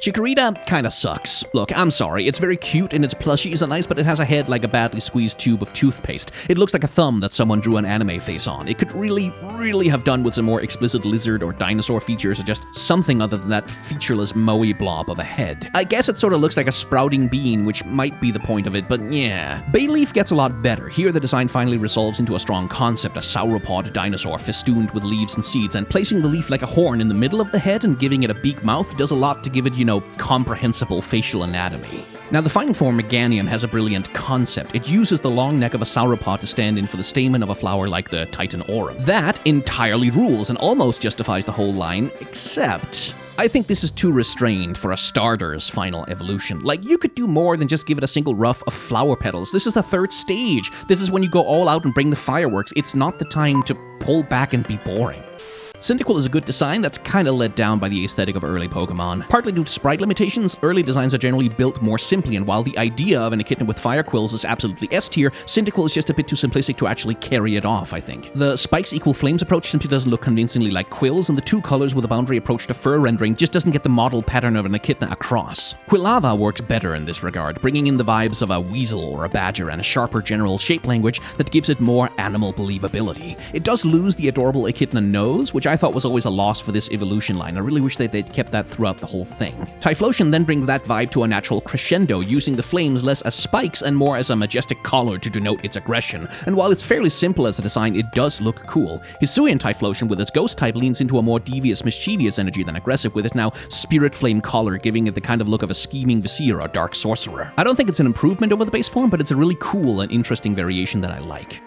Chikorita kinda sucks. Look, I'm sorry, it's very cute and its plushies are nice, but it has a head like a badly squeezed tube of toothpaste. It looks like a thumb that someone drew an anime face on. It could really have done with some more explicit lizard or dinosaur features, or just something other than that featureless moey blob of a head. I guess it sort of looks like a sprouting bean, which might be the point of it, but yeah. Bayleaf gets a lot better. Here the design finally resolves into a strong concept, a sauropod dinosaur festooned with leaves and seeds, and placing the leaf like a horn in the middle of the head and giving it a beak mouth does a lot to give it, comprehensible facial anatomy. Now, the final form, Meganium, has a brilliant concept. It uses the long neck of a sauropod to stand in for the stamen of a flower like the Titanorum. That entirely rules and almost justifies the whole line, except I think this is too restrained for a starter's final evolution. Like, you could do more than just give it a single ruff of flower petals. This is the third stage. This is when you go all out and bring the fireworks. It's not the time to pull back and be boring. Cyndaquil is a good design that's kinda let down by the aesthetic of early Pokemon. Partly due to sprite limitations, early designs are generally built more simply, and while the idea of an echidna with fire quills is absolutely S-tier, Cyndaquil is just a bit too simplistic to actually carry it off, I think. The spikes equal flames approach simply doesn't look convincingly like quills, and the two colors with a boundary approach to fur rendering just doesn't get the model pattern of an echidna across. Quilava works better in this regard, bringing in the vibes of a weasel or a badger and a sharper general shape language that gives it more animal believability. It does lose the adorable echidna nose, which I thought was always a loss for this evolution line. I really wish that they'd kept that throughout the whole thing. Typhlosion then brings that vibe to a natural crescendo, using the flames less as spikes and more as a majestic collar to denote its aggression. And while it's fairly simple as a design, it does look cool. Hisuian Typhlosion with its ghost type leans into a more devious, mischievous energy than aggressive, with it now spirit flame collar, giving it the kind of look of a scheming vizier or dark sorcerer. I don't think it's an improvement over the base form, but it's a really cool and interesting variation that I like.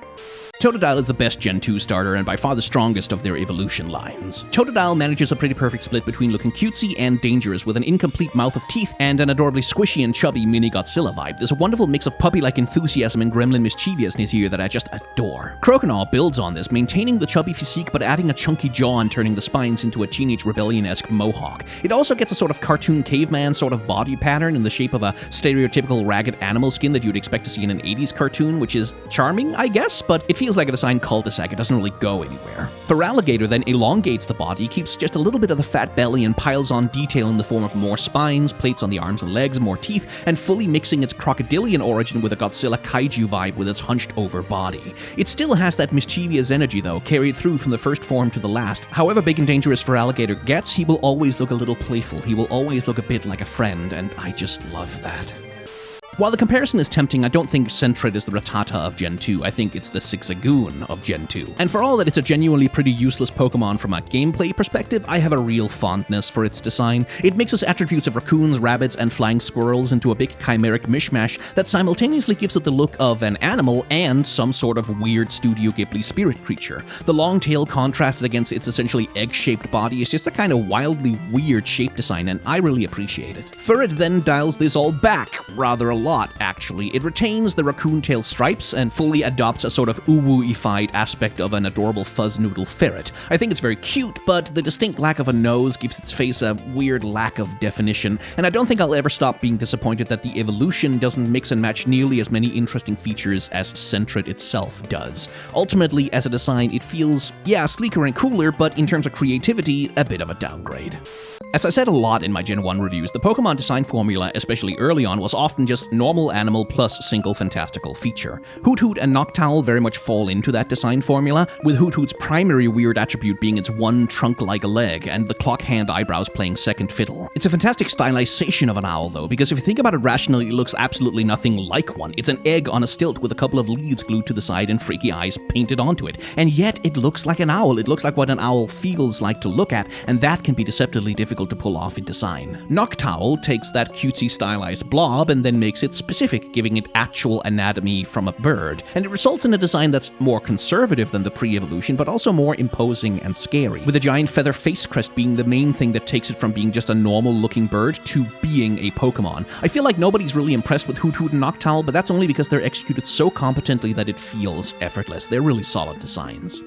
Totodile is the best Gen 2 starter and by far the strongest of their evolution lines. Totodile manages a pretty perfect split between looking cutesy and dangerous, with an incomplete mouth of teeth and an adorably squishy and chubby mini Godzilla vibe. There's a wonderful mix of puppy-like enthusiasm and gremlin mischievousness here that I just adore. Croconaw builds on this, maintaining the chubby physique but adding a chunky jaw and turning the spines into a Teenage Rebellion-esque mohawk. It also gets a sort of cartoon caveman sort of body pattern in the shape of a stereotypical ragged animal skin that you'd expect to see in an 80s cartoon, which is charming, I guess, but it feels like a design cul-de-sac. It doesn't really go anywhere. Feraligatr then elongates the body, keeps just a little bit of the fat belly, and piles on detail in the form of more spines, plates on the arms and legs, more teeth, and fully mixing its crocodilian origin with a Godzilla kaiju vibe with its hunched over body. It still has that mischievous energy though, carried through from the first form to the last. However big and dangerous Feraligatr gets, he will always look a little playful. He will always look a bit like a friend, and I just love that. While the comparison is tempting, I don't think Sentret is the Rattata of Gen 2, I think it's the Zigzagoon of Gen 2. And for all that it's a genuinely pretty useless Pokemon from a gameplay perspective, I have a real fondness for its design. It mixes attributes of raccoons, rabbits, and flying squirrels into a big chimeric mishmash that simultaneously gives it the look of an animal and some sort of weird Studio Ghibli spirit creature. The long tail contrasted against its essentially egg-shaped body is just a kind of wildly weird shape design, and I really appreciate it. Furret then dials this all back, rather a lot, actually. It retains the raccoon tail stripes and fully adopts a sort of uwu-ified aspect of an adorable fuzz noodle ferret. I think it's very cute, but the distinct lack of a nose gives its face a weird lack of definition, and I don't think I'll ever stop being disappointed that the evolution doesn't mix and match nearly as many interesting features as Sentret itself does. Ultimately, as a design, it feels, yeah, sleeker and cooler, but in terms of creativity, a bit of a downgrade. As I said a lot in my Gen 1 reviews, the Pokemon design formula, especially early on, was often just normal animal plus single fantastical feature. Hoothoot and Noctowl very much fall into that design formula, with Hoothoot's primary weird attribute being its one trunk-like leg, and the clock hand eyebrows playing second fiddle. It's a fantastic stylization of an owl, though, because if you think about it rationally, it looks absolutely nothing like one. It's an egg on a stilt with a couple of leaves glued to the side and freaky eyes painted onto it, and yet it looks like an owl. It looks like what an owl feels like to look at, and that can be deceptively difficult to pull off in design. Noctowl takes that cutesy stylized blob and then makes it specific, giving it actual anatomy from a bird, and it results in a design that's more conservative than the pre-evolution, but also more imposing and scary, with a giant feather face crest being the main thing that takes it from being just a normal-looking bird to being a Pokemon. I feel like nobody's really impressed with Hoothoot and Noctowl, but that's only because they're executed so competently that it feels effortless. They're really solid designs.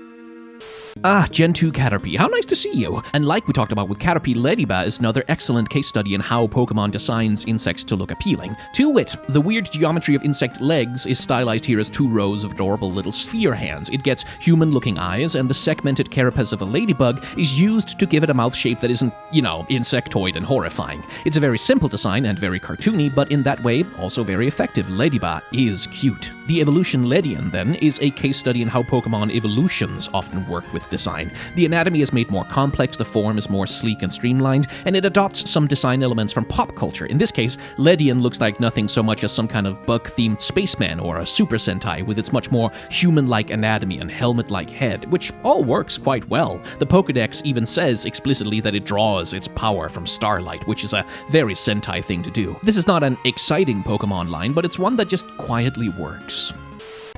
Ah, Gen 2 Caterpie, how nice to see you! And like we talked about with Caterpie, Ledyba is another excellent case study in how Pokemon designs insects to look appealing. To wit, the weird geometry of insect legs is stylized here as 2 rows of adorable little sphere hands. It gets human-looking eyes, and the segmented carapace of a ladybug is used to give it a mouth shape that isn't, insectoid and horrifying. It's a very simple design and very cartoony, but in that way, also very effective. Ledyba is cute. The evolution Ledian, then, is a case study in how Pokemon evolutions often work with design. The anatomy is made more complex, the form is more sleek and streamlined, and it adopts some design elements from pop culture. In this case, Ledian looks like nothing so much as some kind of bug-themed spaceman or a Super Sentai with its much more human-like anatomy and helmet-like head, which all works quite well. The Pokédex even says explicitly that it draws its power from starlight, which is a very Sentai thing to do. This is not an exciting Pokemon line, but it's one that just quietly works.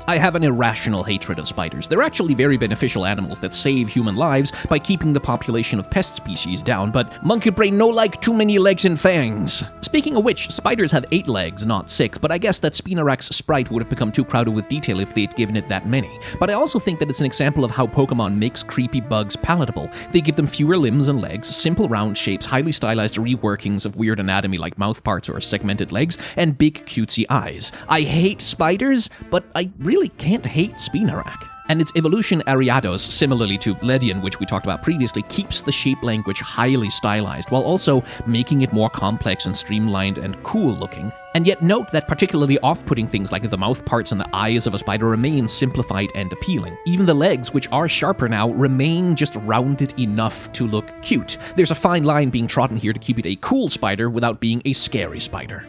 I have an irrational hatred of spiders. They're actually very beneficial animals that save human lives by keeping the population of pest species down, but monkey brain no like too many legs and fangs. Speaking of which, spiders have 8 legs, not 6, but I guess that Spinarak's sprite would have become too crowded with detail if they'd given it that many. But I also think that it's an example of how Pokemon makes creepy bugs palatable. They give them fewer limbs and legs, simple round shapes, highly stylized reworkings of weird anatomy like mouth parts or segmented legs, and big cutesy eyes. I hate spiders, but I really can't hate Spinarak. And its evolution Ariados, similarly to Ledian, which we talked about previously, keeps the shape language highly stylized, while also making it more complex and streamlined and cool looking. And yet note that particularly off-putting things like the mouth parts and the eyes of a spider remain simplified and appealing. Even the legs, which are sharper now, remain just rounded enough to look cute. There's a fine line being trodden here to keep it a cool spider without being a scary spider.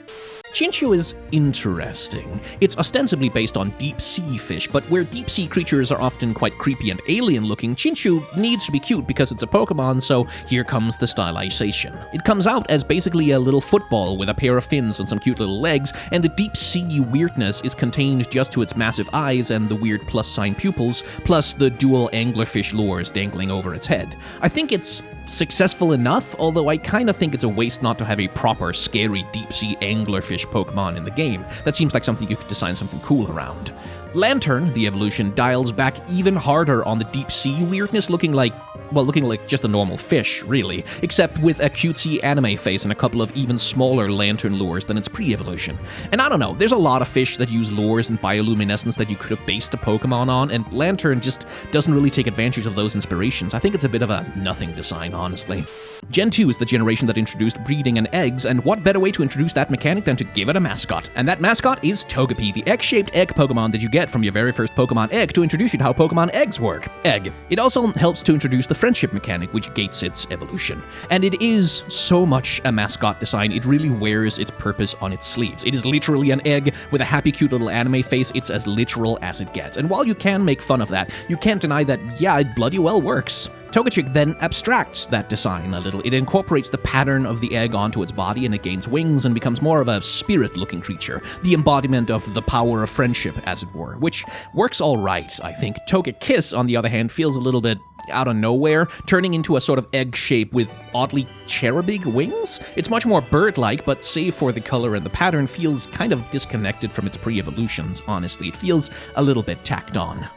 Chinchou is interesting. It's ostensibly based on deep-sea fish, but where deep-sea creatures are often quite creepy and alien-looking, Chinchou needs to be cute because it's a Pokemon, so here comes the stylization. It comes out as basically a little football with a pair of fins and some cute little legs, and the deep-sea weirdness is contained just to its massive eyes and the weird plus-sign pupils, plus the dual anglerfish lures dangling over its head. I think it's successful enough, although I kind of think it's a waste not to have a proper, scary, deep-sea anglerfish Pokemon in the game. That seems like something you could design something cool around. Lantern, the evolution, dials back even harder on the deep-sea weirdness, looking like just a normal fish, really, except with a cutesy anime face and a couple of even smaller lantern lures than its pre-evolution. And I don't know, there's a lot of fish that use lures and bioluminescence that you could have based a Pokemon on, and Lantern just doesn't really take advantage of those inspirations. I think it's a bit of a nothing design, honestly. Gen 2 is the generation that introduced breeding and eggs, and what better way to introduce that mechanic than to give it a mascot? And that mascot is Togepi, the egg-shaped egg Pokemon that you get from your very first Pokemon egg to introduce you to how Pokemon eggs work. Egg. It also helps to introduce the friendship mechanic, which gates its evolution. And it is so much a mascot design, it really wears its purpose on its sleeves. It is literally an egg with a happy, cute little anime face. It's as literal as it gets. And while you can make fun of that, you can't deny that, yeah, it bloody well works. Togechick then abstracts that design a little. It incorporates the pattern of the egg onto its body, and it gains wings and becomes more of a spirit-looking creature, the embodiment of the power of friendship, as it were, which works all right, I think. Togekiss, on the other hand, feels a little bit out of nowhere, turning into a sort of egg shape with oddly cherubic wings. It's much more bird-like, but save for the color and the pattern, feels kind of disconnected from its pre-evolutions, honestly. It feels a little bit tacked on.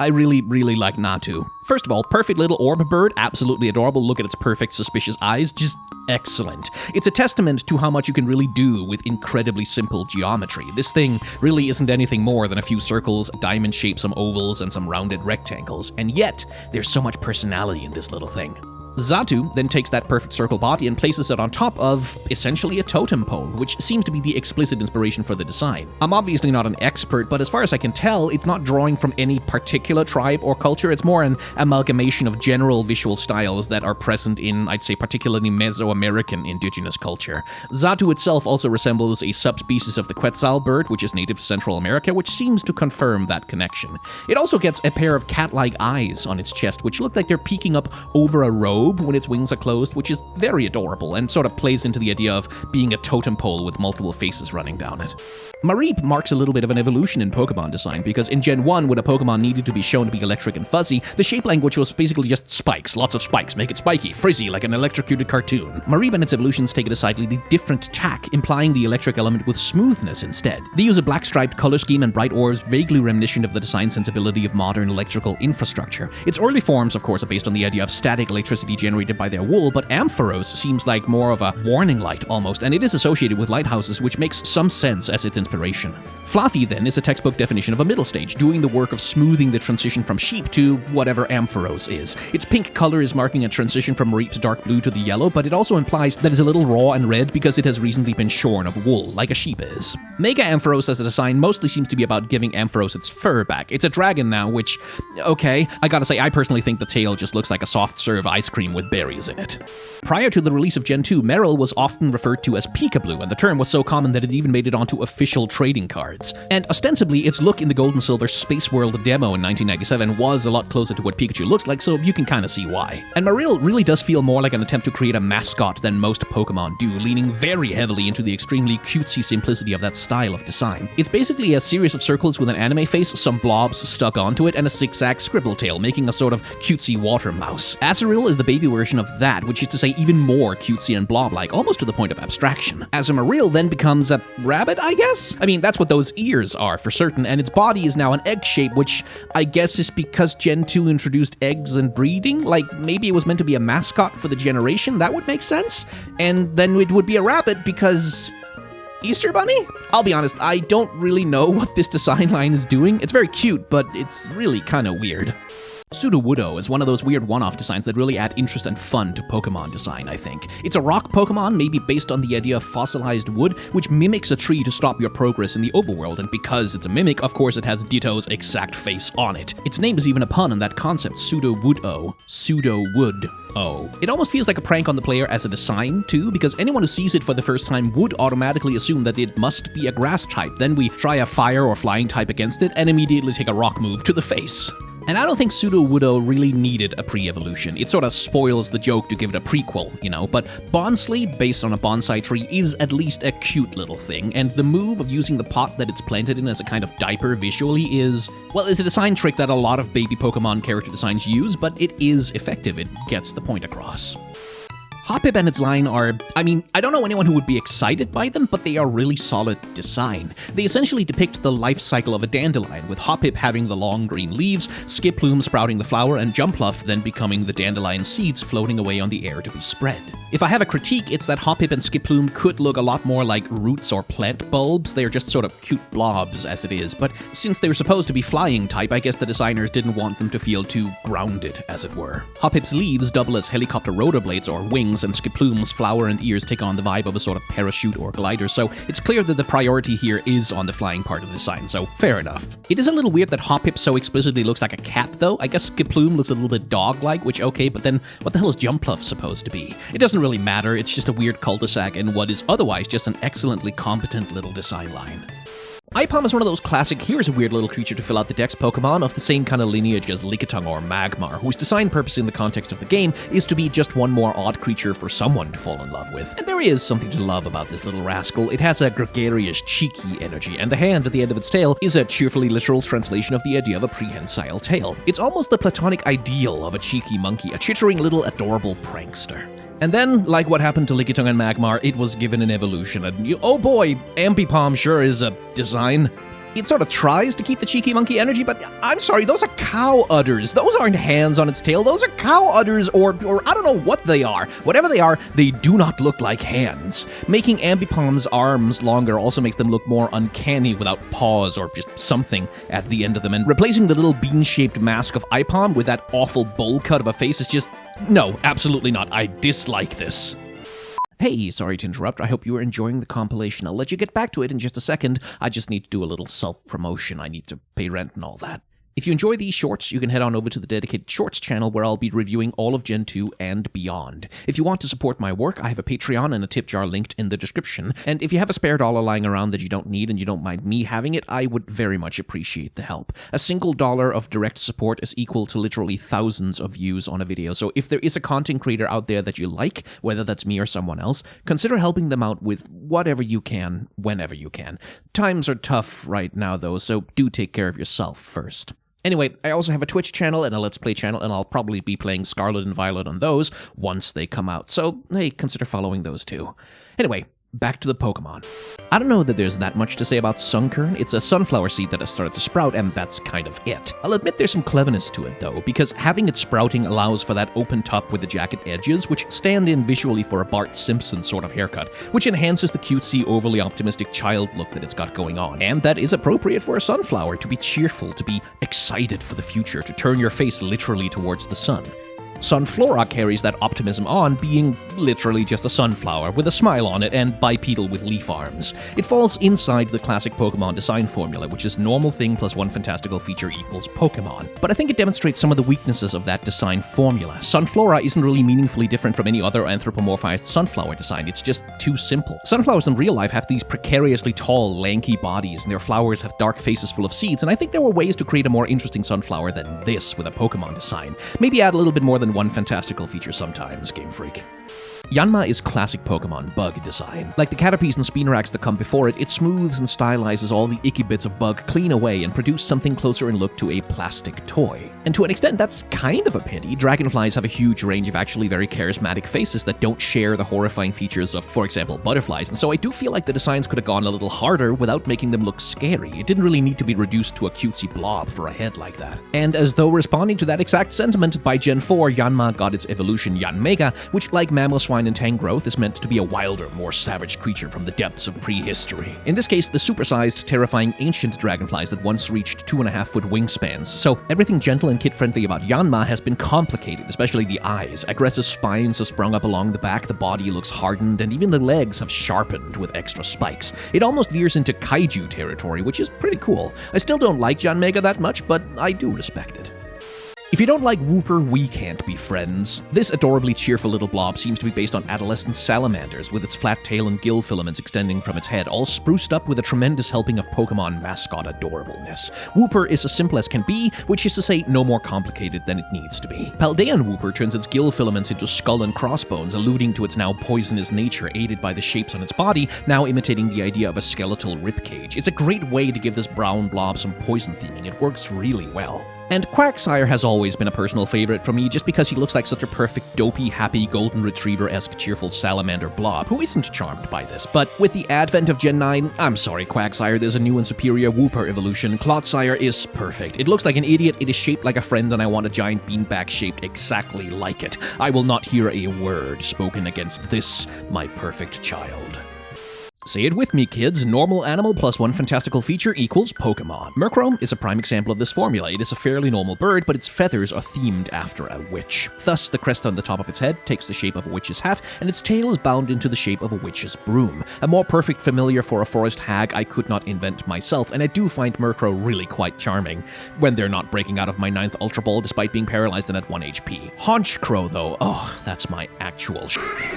I really, really like Natu. First of all, perfect little orb bird, absolutely adorable. Look at its perfect, suspicious eyes, just excellent. It's a testament to how much you can really do with incredibly simple geometry. This thing really isn't anything more than a few circles, a diamond shape, some ovals, and some rounded rectangles, and yet there's so much personality in this little thing. Xatu then takes that perfect circle body and places it on top of, essentially, a totem pole, which seems to be the explicit inspiration for the design. I'm obviously not an expert, but as far as I can tell, it's not drawing from any particular tribe or culture. It's more an amalgamation of general visual styles that are present in, I'd say, particularly Mesoamerican indigenous culture. Xatu itself also resembles a subspecies of the Quetzal bird, which is native to Central America, which seems to confirm that connection. It also gets a pair of cat-like eyes on its chest, which look like they're peeking up over a robe, robe when its wings are closed, which is very adorable and sort of plays into the idea of being a totem pole with multiple faces running down it. Mareep marks a little bit of an evolution in Pokemon design, because in Gen 1, when a Pokemon needed to be shown to be electric and fuzzy, the shape language was basically just spikes, lots of spikes, make it spiky, frizzy, like an electrocuted cartoon. Mareep and its evolutions take it a slightly different tack, implying the electric element with smoothness instead. They use a black-striped color scheme and bright orbs vaguely reminiscent of the design sensibility of modern electrical infrastructure. Its early forms, of course, are based on the idea of static electricity generated by their wool, but Ampharos seems like more of a warning light almost, and it is associated with lighthouses, which makes some sense as its inspiration. Fluffy, then, is a textbook definition of a middle stage, doing the work of smoothing the transition from sheep to whatever Ampharos is. Its pink color is marking a transition from Mareep's dark blue to the yellow, but it also implies that it's a little raw and red because it has recently been shorn of wool, like a sheep is. Mega Ampharos as a design mostly seems to be about giving Ampharos its fur back. It's a dragon now, which, okay, I gotta say, I personally think the tail just looks like a soft-serve ice cream with berries in it. Prior to the release of Gen 2, Marill was often referred to as Peekaboo, and the term was so common that it even made it onto official trading cards. And ostensibly, its look in the Gold and Silver Space World demo in 1997 was a lot closer to what Pikachu looks like, so you can kind of see why. And Marill really does feel more like an attempt to create a mascot than most Pokemon do, leaning very heavily into the extremely cutesy simplicity of that style of design. It's basically a series of circles with an anime face, some blobs stuck onto it, and a zigzag scribble tail, making a sort of cutesy water mouse. Azurill is the baby version of that, which is to say even more cutesy and blob-like, almost to the point of abstraction. Azumarill then becomes a rabbit, I guess? I mean, that's what those ears are for certain, and its body is now an egg shape, which I guess is because Gen 2 introduced eggs and breeding? Like, maybe it was meant to be a mascot for the generation? That would make sense? And then it would be a rabbit because... Easter Bunny? I'll be honest, I don't really know what this design line is doing. It's very cute, but it's really kind of weird. Sudowoodo is one of those weird one-off designs that really add interest and fun to Pokemon design, I think. It's a rock Pokemon, maybe based on the idea of fossilized wood, which mimics a tree to stop your progress in the overworld, and because it's a mimic, of course it has Ditto's exact face on it. Its name is even a pun on that concept, Sudowoodo. Pseudo-wood-o. It almost feels like a prank on the player as a design, too, because anyone who sees it for the first time would automatically assume that it must be a grass type. Then we try a fire or flying type against it, and immediately take a rock move to the face. And I don't think Sudowoodo really needed a pre-evolution. It sort of spoils the joke to give it a prequel, you know, but Bonsly, based on a bonsai tree, is at least a cute little thing, and the move of using the pot that it's planted in as a kind of diaper visually is, well, it's a design trick that a lot of baby Pokemon character designs use, but it is effective. It gets the point across. Hoppip and its line are, I mean, I don't know anyone who would be excited by them, but they are really solid design. They essentially depict the life cycle of a dandelion, with Hoppip having the long green leaves, Skiploom sprouting the flower, and Jumpluff then becoming the dandelion seeds floating away on the air to be spread. If I have a critique, it's that Hoppip and Skiploom could look a lot more like roots or plant bulbs. They are just sort of cute blobs as it is, but since they were supposed to be flying type, I guess the designers didn't want them to feel too grounded, as it were. Hoppip's leaves double as helicopter rotor blades or wings, and Skiploom's flower and ears take on the vibe of a sort of parachute or glider, so it's clear that the priority here is on the flying part of the design, so fair enough. It is a little weird that Hoppip so explicitly looks like a cat, though. I guess Skiploom looks a little bit dog-like, which okay, but then what the hell is Jumpluff supposed to be? It doesn't really matter, it's just a weird cul-de-sac in what is otherwise just an excellently competent little design line. Aipom is one of those classic, here's a weird little creature to fill out the Dex Pokemon of the same kind of lineage as Lickitung or Magmar, whose design purpose in the context of the game is to be just one more odd creature for someone to fall in love with. And there is something to love about this little rascal. It has a gregarious, cheeky energy, and the hand at the end of its tail is a cheerfully literal translation of the idea of a prehensile tail. It's almost the platonic ideal of a cheeky monkey, a chittering little adorable prankster. And then, like what happened to Lickitung and Magmar, it was given an evolution, and oh boy, Ambipom sure is a design. It sort of tries to keep the cheeky monkey energy, but I'm sorry, those are cow udders. Those aren't hands on its tail, those are cow udders, or I don't know what they are. Whatever they are, they do not look like hands. Making Ambipom's arms longer also makes them look more uncanny without paws or just something at the end of them, and replacing the little bean-shaped mask of Aipom with that awful bowl cut of a face is just... no, absolutely not. I dislike this. Hey, sorry to interrupt. I hope you are enjoying the compilation. I'll let you get back to it in just a second. I just need to do a little self-promotion. I need to pay rent and all that. If you enjoy these shorts, you can head on over to the dedicated shorts channel where I'll be reviewing all of Gen 2 and beyond. If you want to support my work, I have a Patreon and a tip jar linked in the description. And if you have a spare dollar lying around that you don't need and you don't mind me having it, I would very much appreciate the help. A single dollar of direct support is equal to literally thousands of views on a video. So if there is a content creator out there that you like, whether that's me or someone else, consider helping them out with whatever you can, whenever you can. Times are tough right now though, so do take care of yourself first. Anyway, I also have a Twitch channel and a Let's Play channel, and I'll probably be playing Scarlet and Violet on those once they come out, so hey, consider following those too. Anyway, back to the Pokemon. I don't know that there's that much to say about Sunkern. It's a sunflower seed that has started to sprout, and that's kind of it. I'll admit there's some cleverness to it, though, because having it sprouting allows for that open top with the jagged edges, which stand in visually for a Bart Simpson sort of haircut, which enhances the cutesy, overly optimistic child look that it's got going on. And that is appropriate for a sunflower, to be cheerful, to be excited for the future, to turn your face literally towards the sun. Sunflora carries that optimism on, being literally just a sunflower with a smile on it and bipedal with leaf arms. It falls inside the classic Pokemon design formula, which is normal thing plus one fantastical feature equals Pokemon. But I think it demonstrates some of the weaknesses of that design formula. Sunflora isn't really meaningfully different from any other anthropomorphized sunflower design, it's just too simple. Sunflowers in real life have these precariously tall, lanky bodies, and their flowers have dark faces full of seeds, and I think there were ways to create a more interesting sunflower than this with a Pokemon design. Maybe add a little bit more than one fantastical feature sometimes, Game Freak. Yanma is classic Pokemon bug design. Like the Caterpies and Spinaraks that come before it, it smooths and stylizes all the icky bits of bug clean away and produce something closer in look to a plastic toy. And to an extent, that's kind of a pity. Dragonflies have a huge range of actually very charismatic faces that don't share the horrifying features of, for example, butterflies, and so I do feel like the designs could have gone a little harder without making them look scary. It didn't really need to be reduced to a cutesy blob for a head like that. And as though responding to that exact sentiment, by Gen 4, Yanma got its evolution Yanmega, which, like Mamoswine and Tangrowth, is meant to be a wilder, more savage creature from the depths of prehistory. In this case, the supersized, terrifying ancient dragonflies that once reached 2.5-foot wingspans. So everything gentle and kid-friendly about Yanma has been complicated, especially the eyes. Aggressive spines have sprung up along the back, the body looks hardened, and even the legs have sharpened with extra spikes. It almost veers into kaiju territory, which is pretty cool. I still don't like Yanmega that much, but I do respect it. If you don't like Wooper, we can't be friends. This adorably cheerful little blob seems to be based on adolescent salamanders, with its flat tail and gill filaments extending from its head, all spruced up with a tremendous helping of Pokemon mascot adorableness. Wooper is as simple as can be, which is to say no more complicated than it needs to be. Paldean Wooper turns its gill filaments into skull and crossbones, alluding to its now poisonous nature, aided by the shapes on its body, now imitating the idea of a skeletal ribcage. It's a great way to give this brown blob some poison theming. It works really well. And Quagsire has always been a personal favorite for me just because he looks like such a perfect, dopey, happy, golden retriever-esque cheerful salamander blob who isn't charmed by this. But with the advent of Gen 9, I'm sorry Quagsire, there's a new and superior Wooper evolution. Clotsire is perfect. It looks like an idiot, it is shaped like a friend, and I want a giant beanbag shaped exactly like it. I will not hear a word spoken against this, my perfect child. Say it with me, kids. Normal animal plus one fantastical feature equals Pokemon. Murkrow is a prime example of this formula. It is a fairly normal bird, but its feathers are themed after a witch. Thus, the crest on the top of its head takes the shape of a witch's hat, and its tail is bound into the shape of a witch's broom. A more perfect familiar for a forest hag I could not invent myself, and I do find Murkrow really quite charming, when they're not breaking out of my 9th Ultra Ball despite being paralyzed and at 1 HP. Haunchcrow, though, oh, that's my actual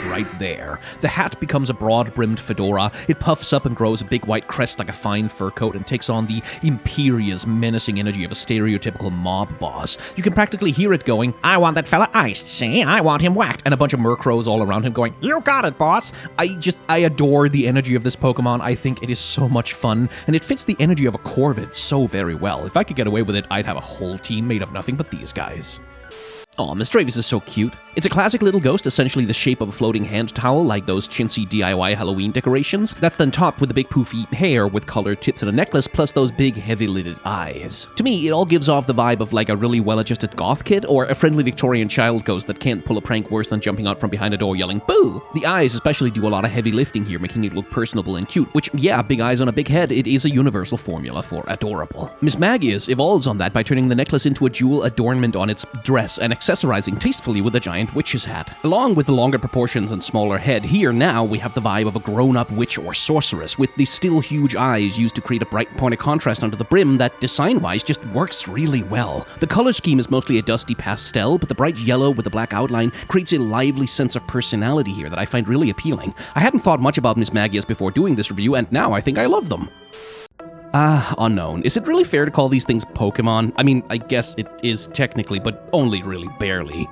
right there. The hat becomes a broad-brimmed fedora. It puffs up and grows a big white crest like a fine fur coat and takes on the imperious, menacing energy of a stereotypical mob boss. You can practically hear it going, "I want that fella iced, see? I want him whacked," and a bunch of Murkrows all around him going, "You got it, boss!" I adore the energy of this Pokemon. I think it is so much fun, and it fits the energy of a Corvid so very well. If I could get away with it, I'd have a whole team made of nothing but these guys. Aw, Misdreavus is so cute. It's a classic little ghost, essentially the shape of a floating hand towel, like those chintzy DIY Halloween decorations. That's then topped with the big poofy hair with colored tips and a necklace, plus those big heavy-lidded eyes. To me, it all gives off the vibe of like a really well-adjusted goth kid, or a friendly Victorian child ghost that can't pull a prank worse than jumping out from behind a door yelling, "Boo!" The eyes especially do a lot of heavy lifting here, making it look personable and cute, which, yeah, big eyes on a big head, it is a universal formula for adorable. Miss Magius evolves on that by turning the necklace into a jewel adornment on its dress, and accessorizing tastefully with a giant witch's hat. Along with the longer proportions and smaller head, here now we have the vibe of a grown-up witch or sorceress, with the still huge eyes used to create a bright point of contrast under the brim that, design-wise, just works really well. The color scheme is mostly a dusty pastel, but the bright yellow with the black outline creates a lively sense of personality here that I find really appealing. I hadn't thought much about Mismagius before doing this review, and now I think I love them. Unown. Is it really fair to call these things Pokémon? I mean, I guess it is technically, but only really barely.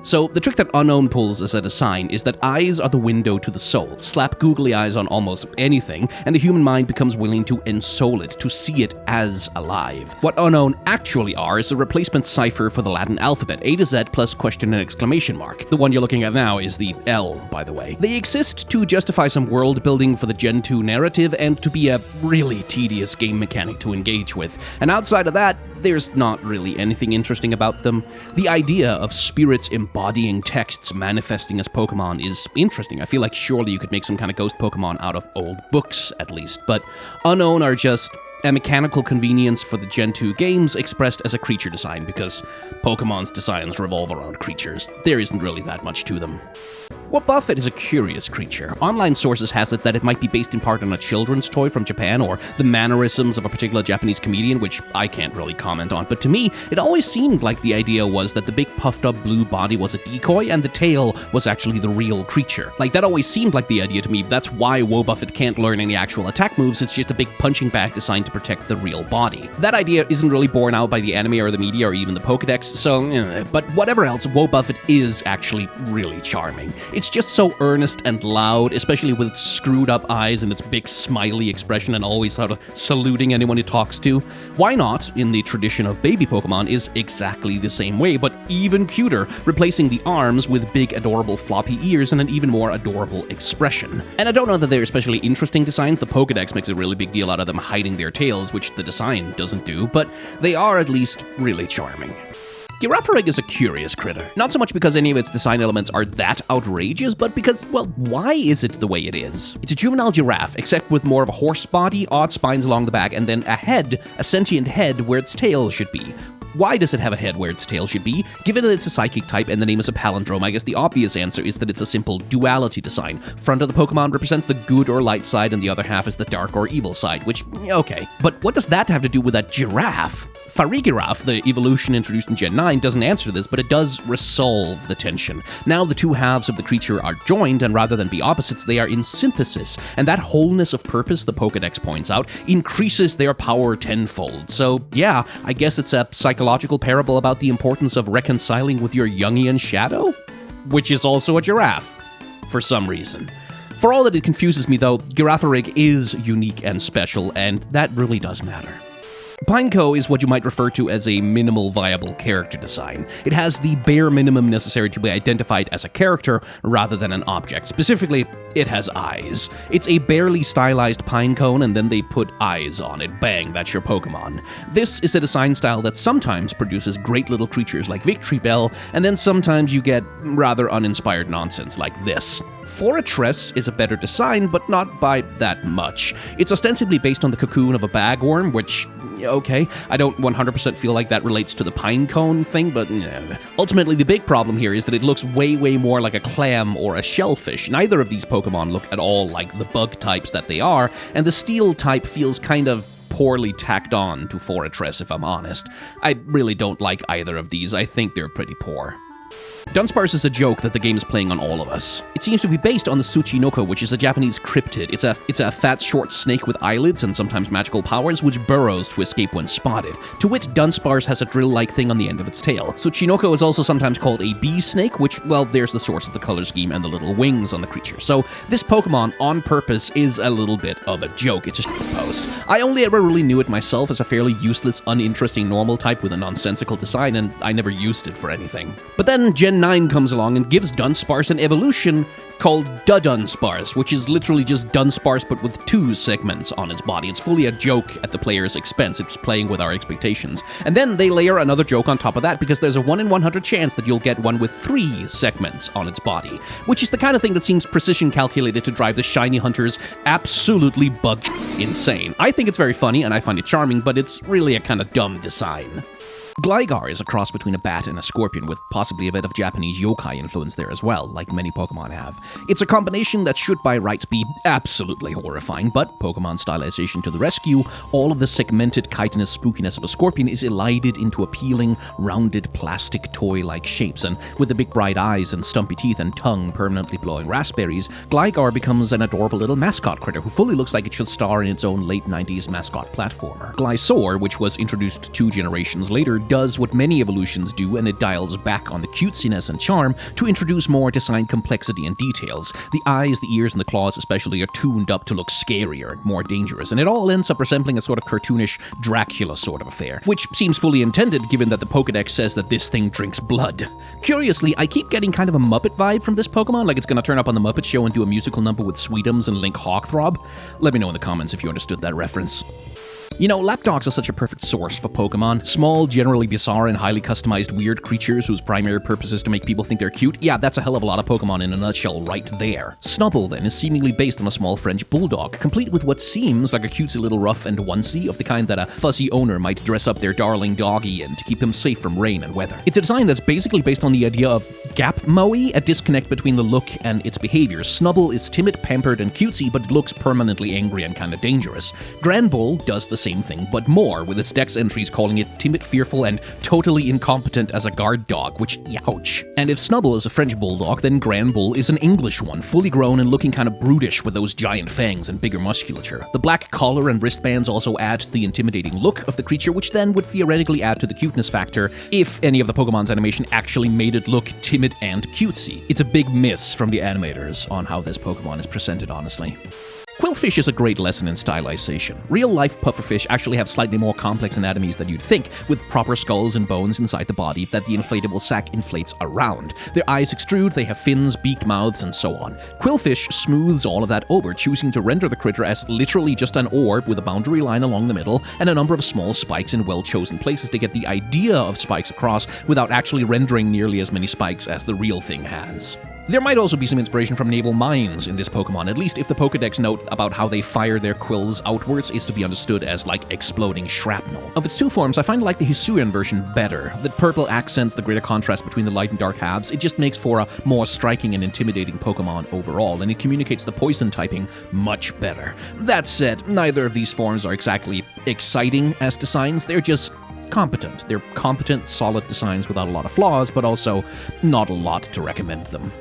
So, the trick that Unown pulls as a design is that eyes are the window to the soul. Slap googly eyes on almost anything, and the human mind becomes willing to ensoul it, to see it as alive. What Unown actually are is a replacement cipher for the Latin alphabet, A to Z plus question and exclamation mark. The one you're looking at now is the L, by the way. They exist to justify some world building for the Gen 2 narrative, and to be a really tedious game mechanic to engage with. And outside of that, there's not really anything interesting about them. The idea of spirits embodying texts manifesting as Pokemon is interesting. I feel like surely you could make some kind of ghost Pokemon out of old books, at least. But Unown are just a mechanical convenience for the Gen 2 games expressed as a creature design, because Pokemon's designs revolve around creatures. There isn't really that much to them. Wobbuffet is a curious creature. Online sources has it that it might be based in part on a children's toy from Japan, or the mannerisms of a particular Japanese comedian, which I can't really comment on, but to me, it always seemed like the idea was that the big puffed up blue body was a decoy, and the tail was actually the real creature. Like, that always seemed like the idea to me. That's why Wobbuffet can't learn any actual attack moves, it's just a big punching bag designed to protect the real body. That idea isn't really borne out by the anime or the media or even the Pokedex, so but whatever else, Wobbuffet is actually really charming. It's just so earnest and loud, especially with its screwed up eyes and its big smiley expression and always sort of saluting anyone it talks to. Why Not, in the tradition of baby Pokemon, is exactly the same way, but even cuter, replacing the arms with big adorable floppy ears and an even more adorable expression. And I don't know that they're especially interesting designs. The Pokedex makes a really big deal out of them hiding their tails, which the design doesn't do, but they are at least really charming. Girafarig is a curious critter. Not so much because any of its design elements are that outrageous, but because, well, why is it the way it is? It's a juvenile giraffe, except with more of a horse body, odd spines along the back, and then a sentient head where its tail should be. Why does it have a head where its tail should be? Given that it's a psychic type and the name is a palindrome, I guess the obvious answer is that it's a simple duality design. Front of the Pokemon represents the good or light side, and the other half is the dark or evil side, which, okay. But what does that have to do with a giraffe? Farigiraf, the evolution introduced in Gen 9, doesn't answer this, but it does resolve the tension. Now the two halves of the creature are joined, and rather than be opposites, they are in synthesis, and that wholeness of purpose, the Pokedex points out, increases their power tenfold. So yeah, I guess it's a psychological parable about the importance of reconciling with your Jungian shadow? Which is also a giraffe, for some reason. For all that it confuses me though, Girafarig is unique and special, and that really does matter. Pineco is what you might refer to as a minimal viable character design. It has the bare minimum necessary to be identified as a character rather than an object. Specifically, it has eyes. It's a barely stylized pinecone, and then they put eyes on it. Bang, that's your Pokemon. This is a design style that sometimes produces great little creatures like Victory Bell, and then sometimes you get rather uninspired nonsense like this. Fortress is a better design, but not by that much. It's ostensibly based on the cocoon of a bagworm, which, okay, I don't 100% feel like that relates to the pinecone thing, but ultimately the big problem here is that it looks way more like a clam or a shellfish. Neither of these Pokemon look at all like the bug types that they are, and the steel type feels kind of poorly tacked on to Fortress, if I'm honest. I really don't like either of these. I think they're pretty poor. Dunsparce is a joke that the game is playing on all of us. It seems to be based on the Tsuchinoko, which is a Japanese cryptid. It's a fat, short snake with eyelids and sometimes magical powers, which burrows to escape when spotted. To wit, Dunsparce has a drill-like thing on the end of its tail. Tsuchinoko is also sometimes called a bee snake, which, well, there's the source of the color scheme and the little wings on the creature. So this Pokemon, on purpose, is a little bit of a joke. It's just a post. I only ever really knew it myself as a fairly useless, uninteresting normal type with a nonsensical design, and I never used it for anything. But then Gen 9 comes along and gives Dunsparce an evolution called Dunsparce, which is literally just Dunsparce but with 2 segments on its body. It's fully a joke at the player's expense. It's playing with our expectations. And then they layer another joke on top of that because there's a 1 in 100 chance that you'll get one with 3 segments on its body, which is the kind of thing that seems precision calculated to drive the shiny hunters absolutely bug insane. I think it's very funny and I find it charming, but it's really a kind of dumb design. Gligar is a cross between a bat and a scorpion, with possibly a bit of Japanese yokai influence there as well, like many Pokemon have. It's a combination that should by rights be absolutely horrifying, but Pokemon stylization to the rescue, all of the segmented chitinous spookiness of a scorpion is elided into appealing, rounded plastic toy-like shapes, and with the big bright eyes and stumpy teeth and tongue permanently blowing raspberries, Gligar becomes an adorable little mascot critter who fully looks like it should star in its own late 90s mascot platformer. Glysaur, which was introduced 2 generations later, does what many evolutions do, and it dials back on the cutesiness and charm to introduce more design complexity and details. The eyes, the ears, and the claws especially are tuned up to look scarier and more dangerous, and it all ends up resembling a sort of cartoonish Dracula sort of affair, which seems fully intended given that the Pokedex says that this thing drinks blood. Curiously, I keep getting kind of a Muppet vibe from this Pokemon, like it's gonna turn up on the Muppet Show and do a musical number with Sweetums and Link Hawkthrob. Let me know in the comments if you understood that reference. You know, lapdogs are such a perfect source for Pokemon. Small, generally bizarre, and highly customized weird creatures whose primary purpose is to make people think they're cute. Yeah, that's a hell of a lot of Pokemon in a nutshell right there. Snubbull, then, is seemingly based on a small French bulldog, complete with what seems like a cutesy little ruff and onesie of the kind that a fuzzy owner might dress up their darling doggy in to keep them safe from rain and weather. It's a design that's basically based on the idea of gap moe, a disconnect between the look and its behaviors. Snubbull is timid, pampered, and cutesy, but it looks permanently angry and kind of dangerous. Granbull does the same thing, but more, with its dex entries calling it timid, fearful, and totally incompetent as a guard dog, which, ouch. And if Snubbull is a French bulldog, then Granbull is an English one, fully grown and looking kind of brutish with those giant fangs and bigger musculature. The black collar and wristbands also add to the intimidating look of the creature, which then would theoretically add to the cuteness factor if any of the Pokemon's animation actually made it look timid and cutesy. It's a big miss from the animators on how this Pokemon is presented, honestly. Qwilfish is a great lesson in stylization. Real-life pufferfish actually have slightly more complex anatomies than you'd think, with proper skulls and bones inside the body that the inflatable sac inflates around. Their eyes extrude, they have fins, beaked mouths, and so on. Qwilfish smooths all of that over, choosing to render the critter as literally just an orb with a boundary line along the middle and a number of small spikes in well-chosen places to get the idea of spikes across without actually rendering nearly as many spikes as the real thing has. There might also be some inspiration from naval mines in this Pokemon, at least if the Pokedex note about how they fire their quills outwards is to be understood as like exploding shrapnel. Of its 2 forms, I find like the Hisuian version better. The purple accents the greater contrast between the light and dark halves. It just makes for a more striking and intimidating Pokemon overall, and it communicates the poison typing much better. That said, neither of these forms are exactly exciting as designs, they're just competent. They're competent, solid designs without a lot of flaws, but also not a lot to recommend them.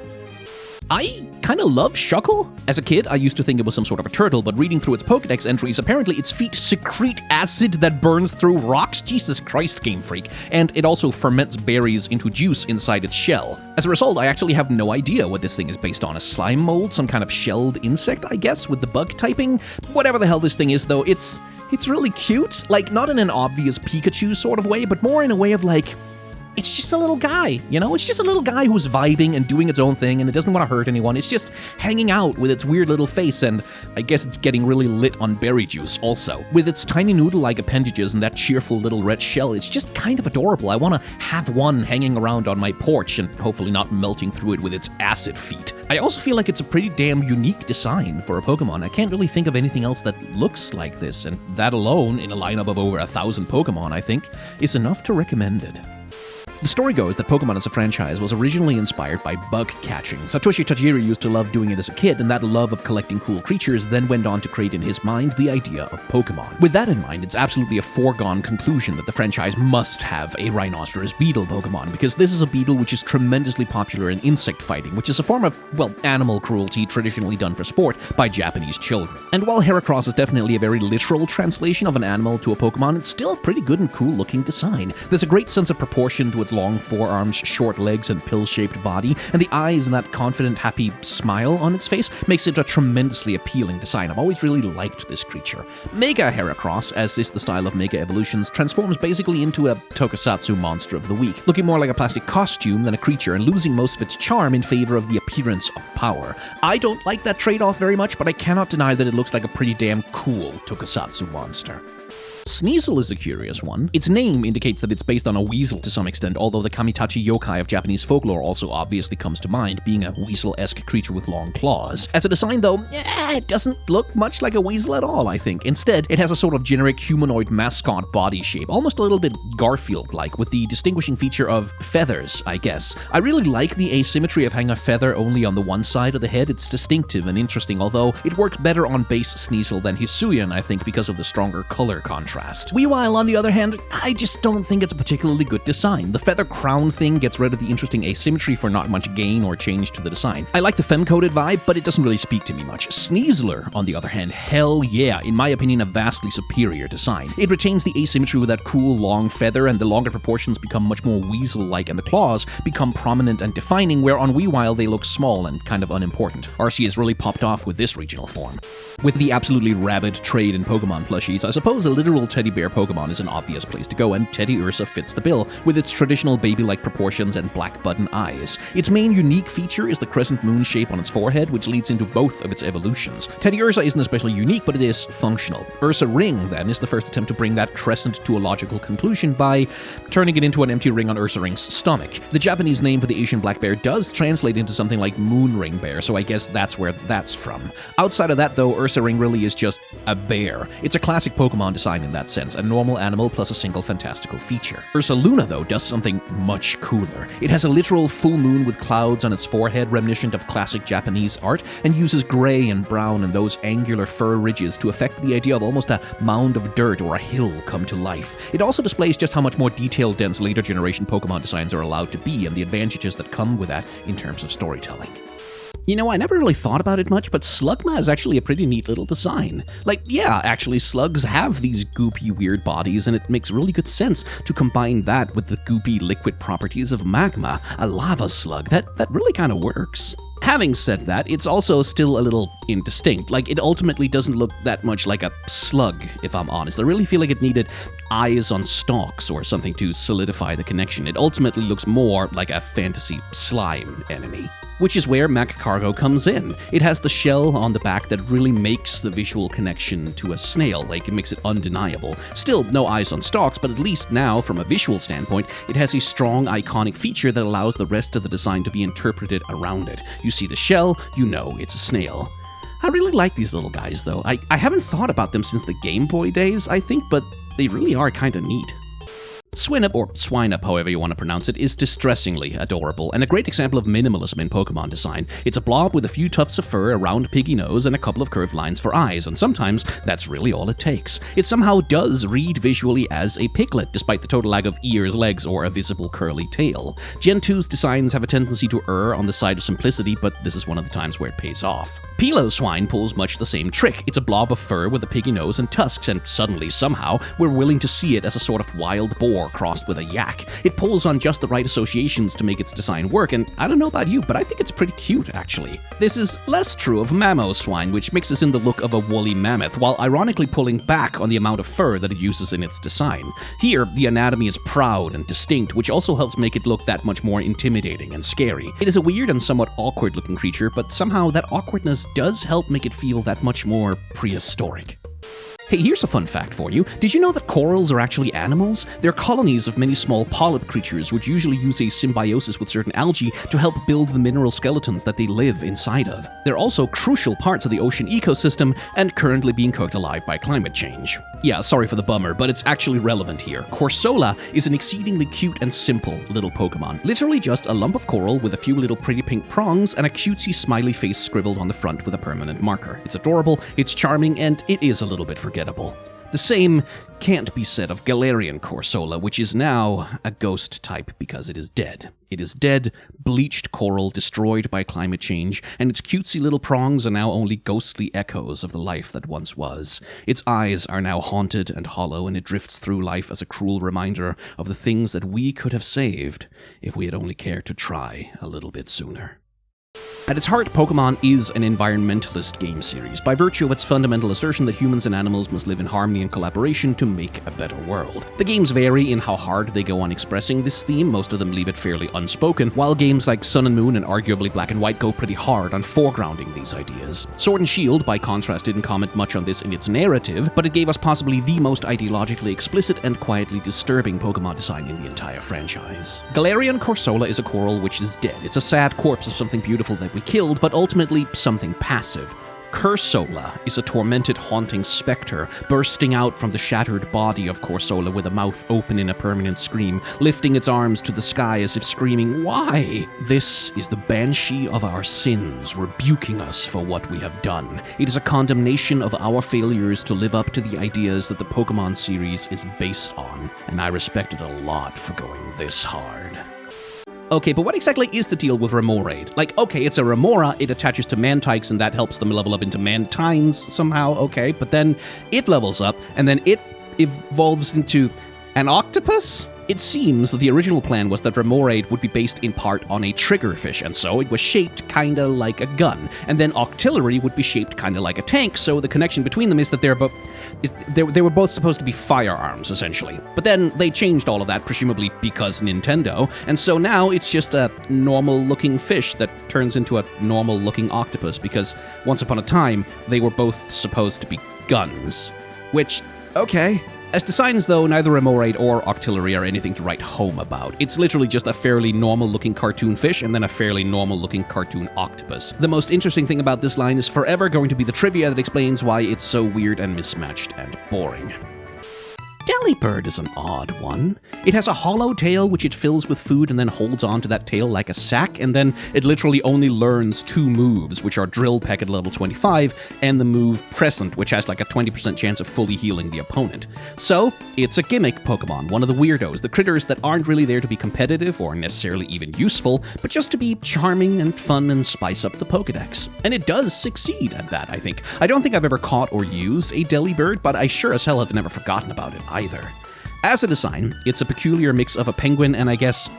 I kind of love Shuckle. As a kid, I used to think it was some sort of a turtle, but reading through its Pokedex entries, apparently its feet secrete acid that burns through rocks. Jesus Christ, Game Freak. And it also ferments berries into juice inside its shell. As a result, I actually have no idea what this thing is based on. A slime mold? Some kind of shelled insect, I guess, with the bug typing? Whatever the hell this thing is, though, it's really cute. Like, not in an obvious Pikachu sort of way, but more in a way of like, it's just a little guy, you know? It's just a little guy who's vibing and doing its own thing, and it doesn't want to hurt anyone. It's just hanging out with its weird little face, and I guess it's getting really lit on berry juice also. With its tiny noodle-like appendages and that cheerful little red shell, it's just kind of adorable. I want to have one hanging around on my porch and hopefully not melting through it with its acid feet. I also feel like it's a pretty damn unique design for a Pokemon. I can't really think of anything else that looks like this, and that alone, in a lineup of over 1,000 Pokemon, I think, is enough to recommend it. The story goes that Pokemon as a franchise was originally inspired by bug catching. Satoshi Tajiri used to love doing it as a kid, and that love of collecting cool creatures then went on to create in his mind the idea of Pokemon. With that in mind, it's absolutely a foregone conclusion that the franchise must have a rhinoceros beetle Pokemon, because this is a beetle which is tremendously popular in insect fighting, which is a form of, well, animal cruelty traditionally done for sport by Japanese children. And while Heracross is definitely a very literal translation of an animal to a Pokemon, it's still a pretty good and cool looking design. There's a great sense of proportion to its long forearms, short legs, and pill-shaped body, and the eyes and that confident, happy smile on its face makes it a tremendously appealing design. I've always really liked this creature. Mega Heracross, as is the style of Mega Evolutions, transforms basically into a tokusatsu monster of the week, looking more like a plastic costume than a creature and losing most of its charm in favor of the appearance of power. I don't like that trade-off very much, but I cannot deny that it looks like a pretty damn cool tokusatsu monster. Sneasel is a curious one. Its name indicates that it's based on a weasel to some extent, although the Kamitachi yokai of Japanese folklore also obviously comes to mind, being a weasel-esque creature with long claws. As a design though, it doesn't look much like a weasel at all, I think. Instead, it has a sort of generic humanoid mascot body shape, almost a little bit Garfield-like, with the distinguishing feature of feathers, I guess. I really like the asymmetry of having a feather only on the one side of the head. It's distinctive and interesting, although it works better on base Sneasel than Hisuian, I think, because of the stronger color contrast. Weavile, on the other hand, I just don't think it's a particularly good design. The feather crown thing gets rid of the interesting asymmetry for not much gain or change to the design. I like the femme-coded vibe, but it doesn't really speak to me much. Sneasler, on the other hand, hell yeah, in my opinion, a vastly superior design. It retains the asymmetry with that cool long feather, and the longer proportions become much more weasel-like, and the claws become prominent and defining, where on Weavile they look small and kind of unimportant. RC has really popped off with this regional form. With the absolutely rabid trade in Pokemon plushies, I suppose a literal teddy bear Pokemon is an obvious place to go, and Teddiursa fits the bill, with its traditional baby-like proportions and black button eyes. Its main unique feature is the crescent moon shape on its forehead, which leads into both of its evolutions. Teddiursa isn't especially unique, but it is functional. Ursa Ring, then, is the first attempt to bring that crescent to a logical conclusion by turning it into an empty ring on Ursa Ring's stomach. The Japanese name for the Asian black bear does translate into something like moon ring bear, so I guess that's where that's from. Outside of that, though, Ursa Ring really is just a bear. It's a classic Pokemon design in that sense, a normal animal plus a single fantastical feature. Ursa Luna, though, does something much cooler. It has a literal full moon with clouds on its forehead reminiscent of classic Japanese art, and uses gray and brown and those angular fur ridges to affect the idea of almost a mound of dirt or a hill come to life. It also displays just how much more detail-dense later generation Pokemon designs are allowed to be, and the advantages that come with that in terms of storytelling. You know, I never really thought about it much, but Slugma is actually a pretty neat little design. Like, yeah, actually, slugs have these goopy, weird bodies, and it makes really good sense to combine that with the goopy liquid properties of magma, a lava slug. That really kind of works. Having said that, it's also still a little indistinct. Like, it ultimately doesn't look that much like a slug, if I'm honest. I really feel like it needed eyes on stalks or something to solidify the connection. It ultimately looks more like a fantasy slime enemy. Which is where Mac Cargo comes in. It has the shell on the back that really makes the visual connection to a snail, like it makes it undeniable. Still, no eyes on stalks, but at least now, from a visual standpoint, it has a strong iconic feature that allows the rest of the design to be interpreted around it. You see the shell, you know it's a snail. I really like these little guys, though. I haven't thought about them since the Game Boy days, I think, but they really are kinda neat. Swinub, or Swinub, however you want to pronounce it, is distressingly adorable, and a great example of minimalism in Pokemon design. It's a blob with a few tufts of fur, a round piggy nose, and a couple of curved lines for eyes, and sometimes that's really all it takes. It somehow does read visually as a piglet, despite the total lack of ears, legs, or a visible curly tail. Gen 2's designs have a tendency to err on the side of simplicity, but this is one of the times where it pays off. Piloswine pulls much the same trick. It's a blob of fur with a piggy nose and tusks, and suddenly, somehow, we're willing to see it as a sort of wild boar crossed with a yak. It pulls on just the right associations to make its design work, and I don't know about you, but I think it's pretty cute, actually. This is less true of Mamoswine, which mixes in the look of a woolly mammoth, while ironically pulling back on the amount of fur that it uses in its design. Here, the anatomy is proud and distinct, which also helps make it look that much more intimidating and scary. It is a weird and somewhat awkward-looking creature, but somehow that awkwardness does help make it feel that much more prehistoric. Hey, here's a fun fact for you. Did you know that corals are actually animals? They're colonies of many small polyp creatures, which usually use a symbiosis with certain algae to help build the mineral skeletons that they live inside of. They're also crucial parts of the ocean ecosystem and currently being cooked alive by climate change. Yeah, sorry for the bummer, but it's actually relevant here. Corsola is an exceedingly cute and simple little Pokemon. Literally just a lump of coral with a few little pretty pink prongs and a cutesy smiley face scribbled on the front with a permanent marker. It's adorable, it's charming, and it is a little bit forgettable. The same can't be said of Galarian Corsola, which is now a ghost type because it is dead. It is dead, bleached coral destroyed by climate change, and its cutesy little prongs are now only ghostly echoes of the life that once was. Its eyes are now haunted and hollow, and it drifts through life as a cruel reminder of the things that we could have saved if we had only cared to try a little bit sooner. At its heart, Pokémon is an environmentalist game series, by virtue of its fundamental assertion that humans and animals must live in harmony and collaboration to make a better world. The games vary in how hard they go on expressing this theme, most of them leave it fairly unspoken, while games like Sun and Moon and arguably Black and White go pretty hard on foregrounding these ideas. Sword and Shield, by contrast, didn't comment much on this in its narrative, but it gave us possibly the most ideologically explicit and quietly disturbing Pokémon design in the entire franchise. Galarian Corsola is a coral which is dead. It's a sad corpse of something beautiful that we killed, but ultimately something passive. Cursola is a tormented, haunting specter, bursting out from the shattered body of Corsola with a mouth open in a permanent scream, lifting its arms to the sky as if screaming, "Why?" This is the banshee of our sins, rebuking us for what we have done. It is a condemnation of our failures to live up to the ideas that the Pokémon series is based on, and I respect it a lot for going this hard. Okay, but what exactly is the deal with Remoraid? Like, okay, it's a Remora, it attaches to Mantykes, and that helps them level up into Mantines somehow, okay, but then it levels up, and then it evolves into an octopus? It seems that the original plan was that Remoraid would be based in part on a triggerfish, and so it was shaped kinda like a gun. And then Octillery would be shaped kinda like a tank, so the connection between them is that they were both supposed to be firearms, essentially. But then they changed all of that, presumably because Nintendo, and so now it's just a normal-looking fish that turns into a normal-looking octopus, because once upon a time, they were both supposed to be guns. Which, okay. As designs, though, neither Remoraid or Octillery are anything to write home about. It's literally just a fairly normal-looking cartoon fish and then a fairly normal-looking cartoon octopus. The most interesting thing about this line is forever going to be the trivia that explains why it's so weird and mismatched and boring. Delibird is an odd one. It has a hollow tail which it fills with food and then holds onto that tail like a sack, and then it literally only learns two moves, which are Drill Peck at level 25 and the move Present, which has like a 20% chance of fully healing the opponent. So, it's a gimmick Pokemon, one of the weirdos, the critters that aren't really there to be competitive or necessarily even useful, but just to be charming and fun and spice up the Pokedex. And it does succeed at that, I think. I don't think I've ever caught or used a Delibird, but I sure as hell have never forgotten about it either. As a design, it's a peculiar mix of a penguin and, I guess,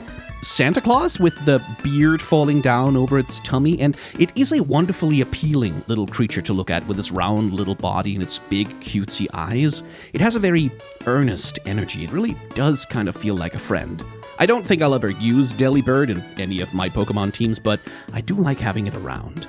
Santa Claus with the beard falling down over its tummy, and it is a wonderfully appealing little creature to look at with its round little body and its big cutesy eyes. It has a very earnest energy. It really does kind of feel like a friend. I don't think I'll ever use Delibird in any of my Pokemon teams, but I do like having it around.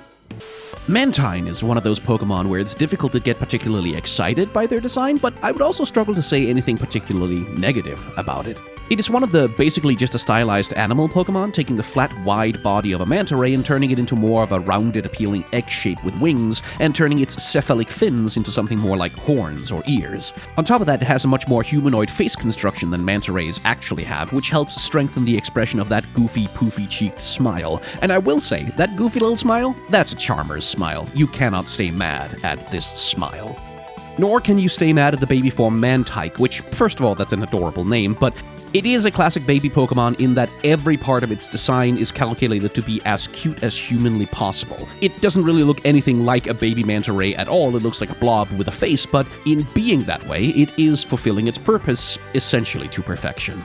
Mantine is one of those Pokemon where it's difficult to get particularly excited by their design, but I would also struggle to say anything particularly negative about it. It is one of the basically just a stylized animal Pokemon, taking the flat, wide body of a manta ray and turning it into more of a rounded, appealing egg shape with wings, and turning its cephalic fins into something more like horns or ears. On top of that, it has a much more humanoid face construction than manta rays actually have, which helps strengthen the expression of that goofy, poofy-cheeked smile. And I will say, that goofy little smile, that's a charmer's smile. You cannot stay mad at this smile. Nor can you stay mad at the baby form Mantike, which, first of all, that's an adorable name, but it is a classic baby Pokemon in that every part of its design is calculated to be as cute as humanly possible. It doesn't really look anything like a baby manta ray at all, it looks like a blob with a face, but in being that way, it is fulfilling its purpose essentially to perfection.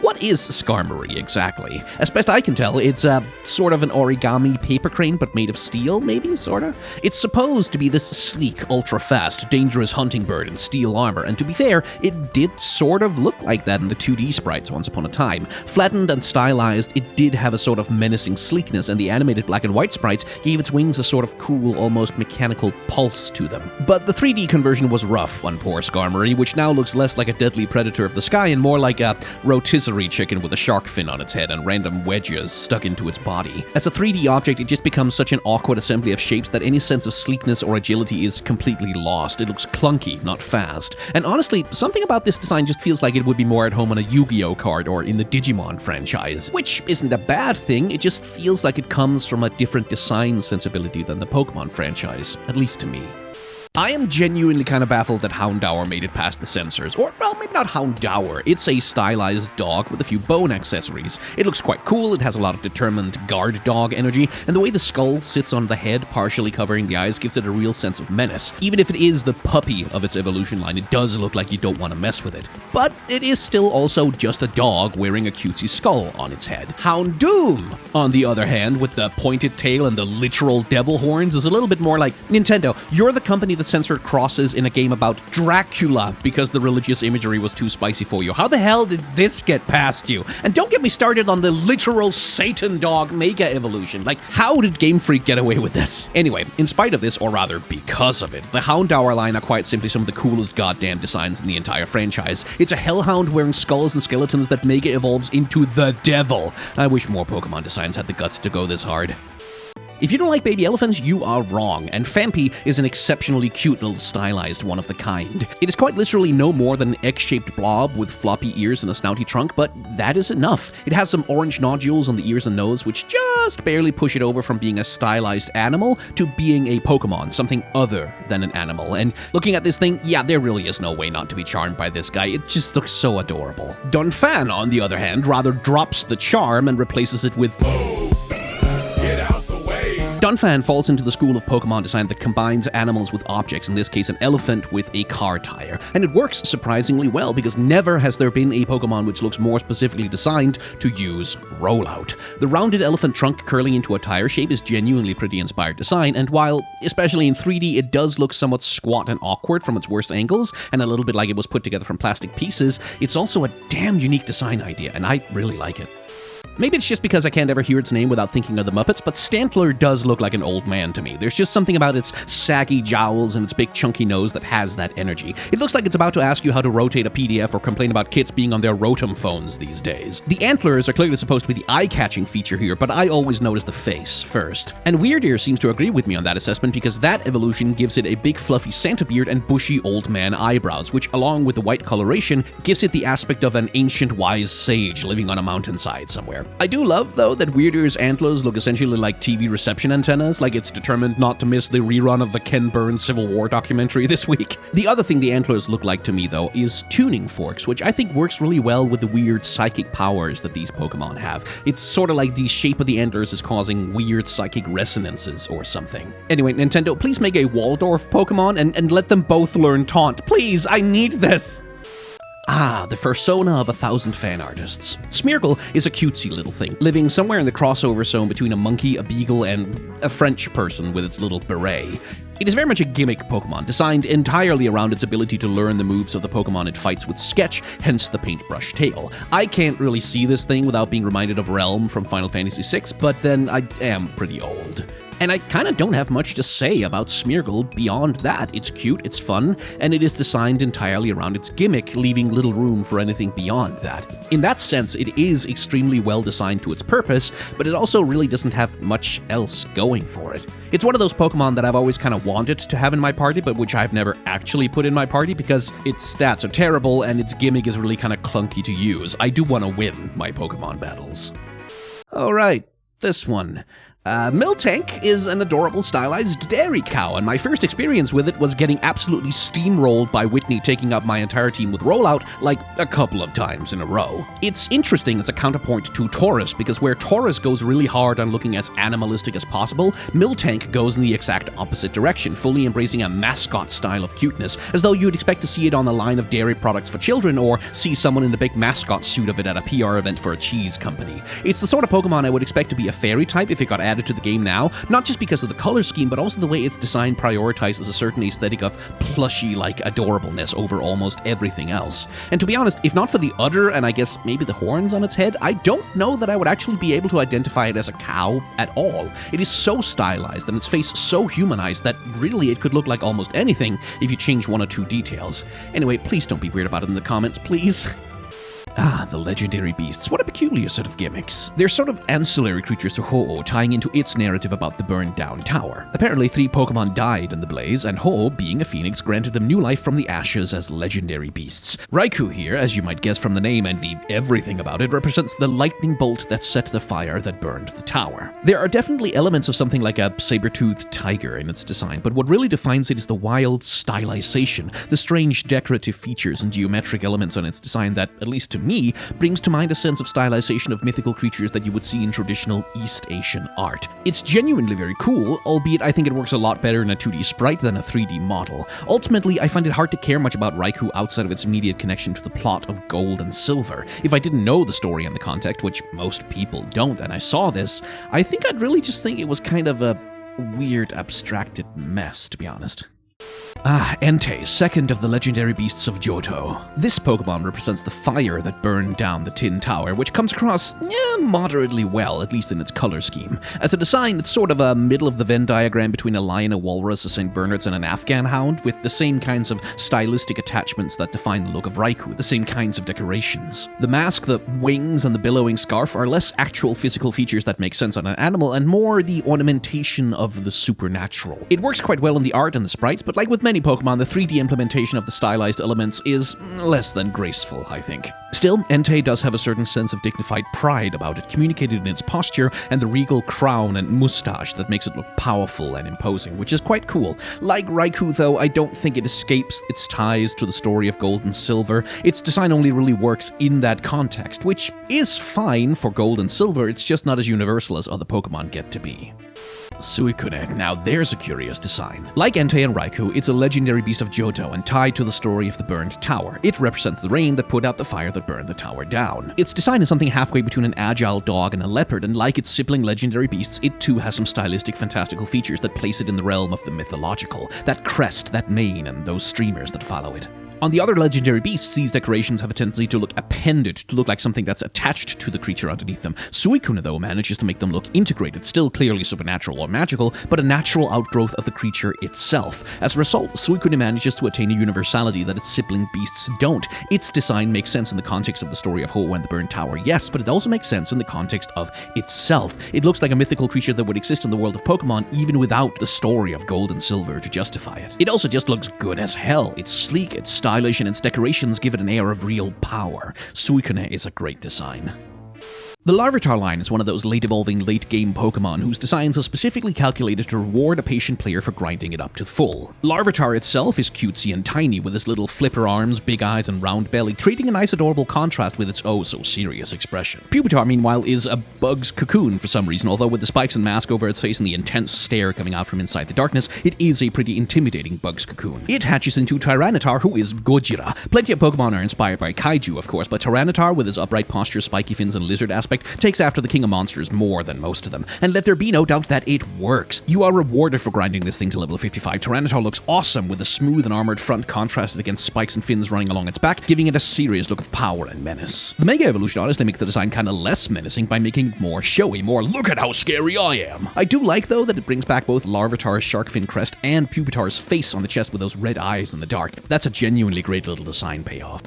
What is Skarmory exactly? As best I can tell, it's sort of an origami paper crane, but made of steel, maybe, sorta? It's supposed to be this sleek, ultra-fast, dangerous hunting bird in steel armor, and to be fair, it did sort of look like that in the 2D sprites once upon a time. Flattened and stylized, it did have a sort of menacing sleekness, and the animated black and white sprites gave its wings a sort of cool, almost mechanical pulse to them. But the 3D conversion was rough on poor Skarmory, which now looks less like a deadly predator of the sky and more like a rotisserie chicken with a shark fin on its head and random wedges stuck into its body. As a 3D object, it just becomes such an awkward assembly of shapes that any sense of sleekness or agility is completely lost. It looks clunky, not fast. And honestly, something about this design just feels like it would be more at home on a Yu-Gi-Oh card or in the Digimon franchise. Which isn't a bad thing, it just feels like it comes from a different design sensibility than the Pokemon franchise, at least to me. I am genuinely kind of baffled that Houndour made it past the censors. Or, well, maybe not Houndour. It's a stylized dog with a few bone accessories. It looks quite cool, it has a lot of determined guard dog energy, and the way the skull sits on the head, partially covering the eyes, gives it a real sense of menace. Even if it is the puppy of its evolution line, it does look like you don't want to mess with it. But it is still also just a dog wearing a cutesy skull on its head. Houndoom, on the other hand, with the pointed tail and the literal devil horns, is a little bit more like, Nintendo, you're the company that censored crosses in a game about Dracula because the religious imagery was too spicy for you. How the hell did this get past you? And don't get me started on the literal Satan dog mega evolution. Like, how did Game Freak get away with this? Anyway, in spite of this, or rather because of it, the Houndour line are quite simply some of the coolest goddamn designs in the entire franchise. It's a hellhound wearing skulls and skeletons that mega evolves into the devil. I wish more Pokemon designs had the guts to go this hard. If you don't like baby elephants, you are wrong, and Phanpy is an exceptionally cute little stylized one of the kind. It is quite literally no more than an X-shaped blob with floppy ears and a snouty trunk, but that is enough. It has some orange nodules on the ears and nose, which just barely push it over from being a stylized animal to being a Pokemon, something other than an animal. And looking at this thing, yeah, there really is no way not to be charmed by this guy. It just looks so adorable. Dunfan, on the other hand, rather drops the charm and replaces it with... Dunfan falls into the school of Pokemon design that combines animals with objects, in this case an elephant with a car tire. And it works surprisingly well, because never has there been a Pokemon which looks more specifically designed to use rollout. The rounded elephant trunk curling into a tire shape is genuinely pretty inspired design, and while, especially in 3D, it does look somewhat squat and awkward from its worst angles, and a little bit like it was put together from plastic pieces, it's also a damn unique design idea, and I really like it. Maybe it's just because I can't ever hear its name without thinking of the Muppets, but Stantler does look like an old man to me. There's just something about its saggy jowls and its big chunky nose that has that energy. It looks like it's about to ask you how to rotate a PDF or complain about kids being on their Rotom phones these days. The antlers are clearly supposed to be the eye-catching feature here, but I always notice the face first. And Weird Ear seems to agree with me on that assessment, because that evolution gives it a big fluffy Santa beard and bushy old man eyebrows, which along with the white coloration gives it the aspect of an ancient wise sage living on a mountainside somewhere. I do love, though, that Weird Ear's antlers look essentially like TV reception antennas, like it's determined not to miss the rerun of the Ken Burns Civil War documentary this week. The other thing the antlers look like to me, though, is tuning forks, which I think works really well with the weird psychic powers that these Pokemon have. It's sort of like the shape of the antlers is causing weird psychic resonances or something. Anyway, Nintendo, please make a Waldorf Pokemon and let them both learn Taunt. Please, I need this! Ah, the fursona of 1,000 fan artists. Smeargle is a cutesy little thing, living somewhere in the crossover zone between a monkey, a beagle, and a French person with its little beret. It is very much a gimmick Pokemon, designed entirely around its ability to learn the moves of the Pokemon it fights with Sketch, hence the paintbrush tail. I can't really see this thing without being reminded of Realm from Final Fantasy VI, but then I am pretty old. And I kind of don't have much to say about Smeargle beyond that. It's cute, it's fun, and it is designed entirely around its gimmick, leaving little room for anything beyond that. In that sense, it is extremely well designed to its purpose, but it also really doesn't have much else going for it. It's one of those Pokemon that I've always kind of wanted to have in my party, but which I've never actually put in my party because its stats are terrible and its gimmick is really kind of clunky to use. I do want to win my Pokemon battles. Alright, this one. Miltank is an adorable stylized dairy cow, and my first experience with it was getting absolutely steamrolled by Whitney taking up my entire team with Rollout like a couple of times in a row. It's interesting as a counterpoint to Taurus, because where Taurus goes really hard on looking as animalistic as possible, Miltank goes in the exact opposite direction, fully embracing a mascot style of cuteness, as though you'd expect to see it on the line of dairy products for children, or see someone in the big mascot suit of it at a PR event for a cheese company. It's the sort of Pokemon I would expect to be a fairy type if it got added to the game now, not just because of the color scheme, but also the way its design prioritizes a certain aesthetic of plushy-like adorableness over almost everything else. And to be honest, if not for the udder and I guess maybe the horns on its head, I don't know that I would actually be able to identify it as a cow at all. It is so stylized and its face so humanized that really it could look like almost anything if you change one or two details. Anyway, please don't be weird about it in the comments, please. Ah, the legendary beasts. What a peculiar set of gimmicks. They're sort of ancillary creatures to Ho-Oh, tying into its narrative about the burned down tower. Apparently, 3 Pokemon died in the blaze, and Ho-Oh, being a phoenix, granted them new life from the ashes as legendary beasts. Raikou here, as you might guess from the name and the everything about it, represents the lightning bolt that set the fire that burned the tower. There are definitely elements of something like a saber-toothed tiger in its design, but what really defines it is the wild stylization, the strange decorative features and geometric elements on its design that, at least to me, brings to mind a sense of stylization of mythical creatures that you would see in traditional East Asian art. It's genuinely very cool, albeit I think it works a lot better in a 2D sprite than a 3D model. Ultimately, I find it hard to care much about Raikou outside of its immediate connection to the plot of Gold and Silver. If I didn't know the story and the context, which most people don't, and I saw this, I think I'd really just think it was kind of a weird, abstracted mess, to be honest. Ah, Entei, second of the legendary beasts of Johto. This Pokemon represents the fire that burned down the Tin Tower, which comes across moderately well, at least in its color scheme. As a design, it's sort of a middle-of-the-Venn diagram between a lion, a walrus, a St. Bernard's, and an Afghan hound, with the same kinds of stylistic attachments that define the look of Raikou, the same kinds of decorations. The mask, the wings, and the billowing scarf are less actual physical features that make sense on an animal, and more the ornamentation of the supernatural. It works quite well in the art and the sprites, but like with many Pokemon, the 3D implementation of the stylized elements is less than graceful, I think. Still, Entei does have a certain sense of dignified pride about it, communicated in its posture and the regal crown and moustache that makes it look powerful and imposing, which is quite cool. Like Raikou, though, I don't think it escapes its ties to the story of Gold and Silver. Its design only really works in that context, which is fine for Gold and Silver, it's just not as universal as other Pokemon get to be. Suicune, now there's a curious design. Like Entei and Raikou, it's a legendary beast of Johto and tied to the story of the burned tower. It represents the rain that put out the fire that burned the tower down. Its design is something halfway between an agile dog and a leopard, and like its sibling legendary beasts, it too has some stylistic fantastical features that place it in the realm of the mythological. That crest, that mane, and those streamers that follow it. On the other legendary beasts, these decorations have a tendency to look appended, to look like something that's attached to the creature underneath them. Suicune, though, manages to make them look integrated, still clearly supernatural or magical, but a natural outgrowth of the creature itself. As a result, Suicune manages to attain a universality that its sibling beasts don't. Its design makes sense in the context of the story of Ho-Oh and the Burned Tower, yes, but it also makes sense in the context of itself. It looks like a mythical creature that would exist in the world of Pokemon even without the story of Gold and Silver to justify it. It also just looks good as hell. It's sleek, it's stylish, and its decorations give it an air of real power. Suicune is a great design. The Larvitar line is one of those late-evolving, late-game Pokemon whose designs are specifically calculated to reward a patient player for grinding it up to full. Larvitar itself is cutesy and tiny, with its little flipper arms, big eyes, and round belly, creating a nice adorable contrast with its oh-so-serious expression. Pupitar, meanwhile, is a bug's cocoon for some reason, although with the spikes and mask over its face and the intense stare coming out from inside the darkness, it is a pretty intimidating bug's cocoon. It hatches into Tyranitar, who is Gojira. Plenty of Pokemon are inspired by Kaiju, of course, but Tyranitar, with his upright posture, spiky fins, and lizard aspect, takes after the king of monsters more than most of them. And let there be no doubt that it works. You are rewarded for grinding this thing to level 55. Tyranitar looks awesome with a smooth and armored front contrasted against spikes and fins running along its back, giving it a serious look of power and menace. The Mega Evolution honestly makes the design kinda less menacing by making it more showy, more look at how scary I am. I do like, though, that it brings back both Larvitar's shark fin crest and Pupitar's face on the chest with those red eyes in the dark. That's a genuinely great little design payoff.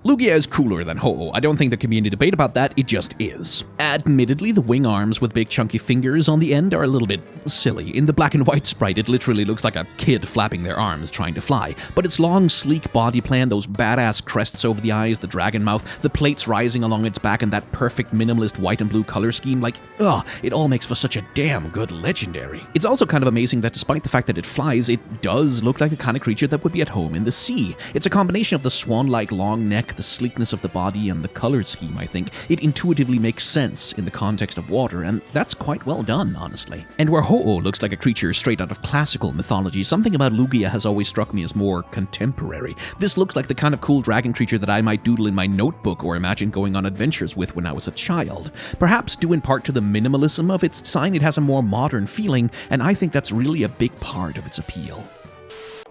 Lugia is cooler than Ho-Oh. I don't think there can be any debate about that, it just is. Admittedly, the wing arms with big chunky fingers on the end are a little bit silly. In the black and white sprite, it literally looks like a kid flapping their arms trying to fly. But its long, sleek body plan, those badass crests over the eyes, the dragon mouth, the plates rising along its back, and that perfect minimalist white and blue color scheme, it all makes for such a damn good legendary. It's also kind of amazing that despite the fact that it flies, it does look like the kind of creature that would be at home in the sea. It's a combination of the swan-like long neck, the sleekness of the body, and the color scheme, I think. It intuitively makes sense in the context of water, and that's quite well done, honestly. And where Ho-Oh looks like a creature straight out of classical mythology, something about Lugia has always struck me as more contemporary. This looks like the kind of cool dragon creature that I might doodle in my notebook or imagine going on adventures with when I was a child. Perhaps due in part to the minimalism of its design, it has a more modern feeling, and I think that's really a big part of its appeal.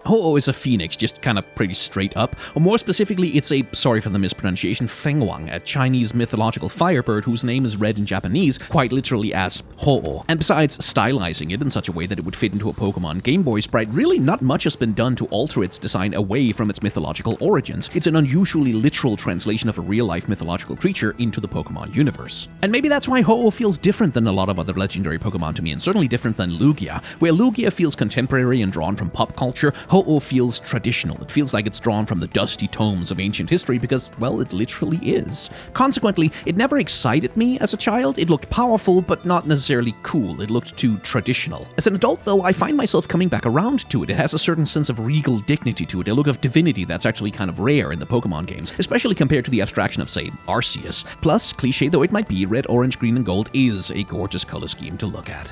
Ho-Oh is a phoenix, just kind of pretty straight up. Or more specifically, it's a, sorry for the mispronunciation, Fengwang, a Chinese mythological firebird whose name is read in Japanese quite literally as Ho-Oh. And besides stylizing it in such a way that it would fit into a Pokemon Game Boy sprite, really not much has been done to alter its design away from its mythological origins. It's an unusually literal translation of a real-life mythological creature into the Pokemon universe. And maybe that's why Ho-Oh feels different than a lot of other legendary Pokemon to me, and certainly different than Lugia. Where Lugia feels contemporary and drawn from pop culture, Ho-Oh feels traditional. It feels like it's drawn from the dusty tomes of ancient history because, well, it literally is. Consequently, it never excited me as a child. It looked powerful, but not necessarily cool. It looked too traditional. As an adult, though, I find myself coming back around to it. It has a certain sense of regal dignity to it, a look of divinity that's actually kind of rare in the Pokemon games, especially compared to the abstraction of, say, Arceus. Plus, cliche though it might be, red, orange, green, and gold is a gorgeous color scheme to look at.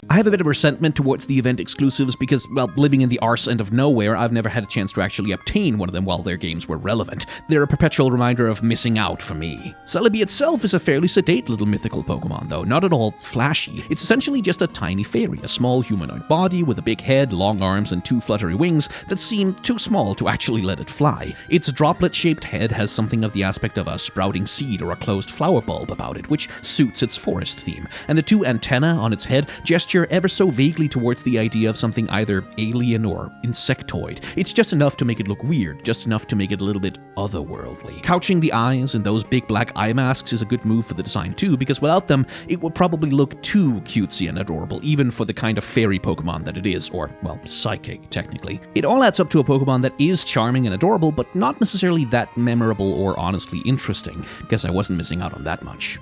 I have a bit of resentment towards the event exclusives because, well, living in the arse end of nowhere, I've never had a chance to actually obtain one of them while their games were relevant. They're a perpetual reminder of missing out for me. Celebi itself is a fairly sedate little mythical Pokemon, though, not at all flashy. It's essentially just a tiny fairy, a small humanoid body with a big head, long arms, and 2 fluttery wings that seem too small to actually let it fly. Its droplet-shaped head has something of the aspect of a sprouting seed or a closed flower bulb about it, which suits its forest theme, and the 2 antennae on its head gesture ever so vaguely towards the idea of something either alien or insectoid. It's just enough to make it look weird, just enough to make it a little bit otherworldly. Couching the eyes in those big black eye masks is a good move for the design too, because without them, it would probably look too cutesy and adorable, even for the kind of fairy Pokemon that it is, or, well, psychic, technically. It all adds up to a Pokemon that is charming and adorable, but not necessarily that memorable or honestly interesting. Guess I wasn't missing out on that much.